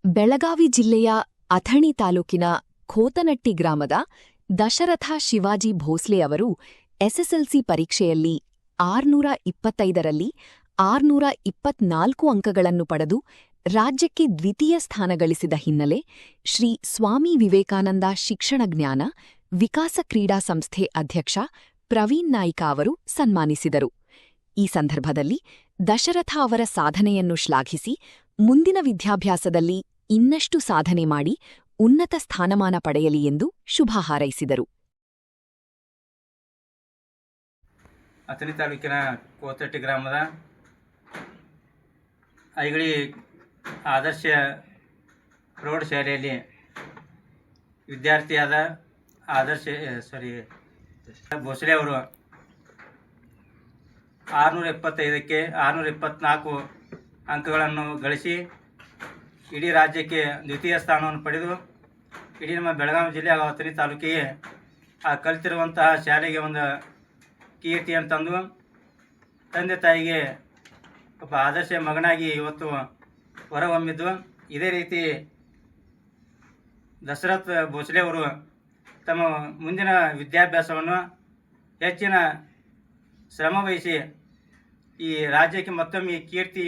ಬೆಳಗಾವಿ ಜಿಲ್ಲೆಯ ಅಥಣಿ ತಾಲೂಕಿನ ಖೋತನಟ್ಟಿ ಗ್ರಾಮದ ದಶರಥ ಶಿವಾಜಿ ಭೋಸ್ಲೆ ಅವರು ಎಸ್ಎಸ್ಎಲ್ಸಿ ಪರೀಕ್ಷೆಯಲ್ಲಿ 625ರಲ್ಲಿ 624 ಅಂಕಗಳನ್ನು ಪಡೆದು ರಾಜ್ಯಕ್ಕೆ ದ್ವಿತೀಯ ಸ್ಥಾನ ಗಳಿಸಿದ ಹಿನ್ನೆಲೆ ಶ್ರೀ ಸ್ವಾಮಿ ವಿವೇಕಾನಂದ ಶಿಕ್ಷಣ ಜ್ಞಾನ ವಿಕಾಸ ಕ್ರೀಡಾ ಸಂಸ್ಥೆ ಅಧ್ಯಕ್ಷ ಪ್ರವೀಣ್ ನಾಯ್ಕ ಅವರು ಸನ್ಮಾನಿಸಿದರು. ಈ ಸಂದರ್ಭದಲ್ಲಿ ದಶರಥ ಅವರ ಸಾಧನೆಯನ್ನು ಶ್ಲಾಘಿಸಿ ಮುಂದಿನ ವಿದ್ಯಾಭ್ಯಾಸದಲ್ಲಿ ಇನ್ನಷ್ಟು ಸಾಧನೆ ಮಾಡಿ ಉನ್ನತ ಸ್ಥಾನಮಾನ ಪಡೆಯಲಿ ಎಂದು ಶುಭ ಹಾರೈಸಿದರು. ಅಥಣಿ ತಾಲೂಕಿನ ಕೋತಟ್ಟಿ ಗ್ರಾಮದ ಐಗಳಿ ಆದರ್ಶ ಪ್ರೌಢಶಾಲೆಯಲ್ಲಿ ವಿದ್ಯಾರ್ಥಿಯಾದ ಭೋಸ್ಲೆ ಅವರು 625ಕ್ಕೆ 624 ಅಂಕಗಳನ್ನು ಗಳಿಸಿ ಇಡೀ ರಾಜ್ಯಕ್ಕೆ ದ್ವಿತೀಯ ಸ್ಥಾನವನ್ನು ಪಡೆದು ಇಡೀ ನಮ್ಮ ಬೆಳಗಾವಿ ಜಿಲ್ಲೆ ಹಾಗೂ ಅಥಣಿ ತಾಲೂಕಿಗೆ ಆ ಕಲಿತಿರುವಂತಹ ಶಾಲೆಗೆ ಒಂದು ಕೀರ್ತಿಯನ್ನು ತಂದು ತಂದೆ ತಾಯಿಗೆ ಒಬ್ಬ ಆದರ್ಶ ಮಗನಾಗಿ ಇವತ್ತು ಹೊರಹೊಮ್ಮಿದ್ದು. ಇದೇ ರೀತಿ ದಶರಥ್ ಭೋಸ್ಲೆ ಅವರು ತಮ್ಮ ಮುಂದಿನ ವಿದ್ಯಾಭ್ಯಾಸವನ್ನು ಹೆಚ್ಚಿನ ಶ್ರಮವಹಿಸಿ ಈ ರಾಜ್ಯಕ್ಕೆ ಮತ್ತೊಮ್ಮೆ ಕೀರ್ತಿ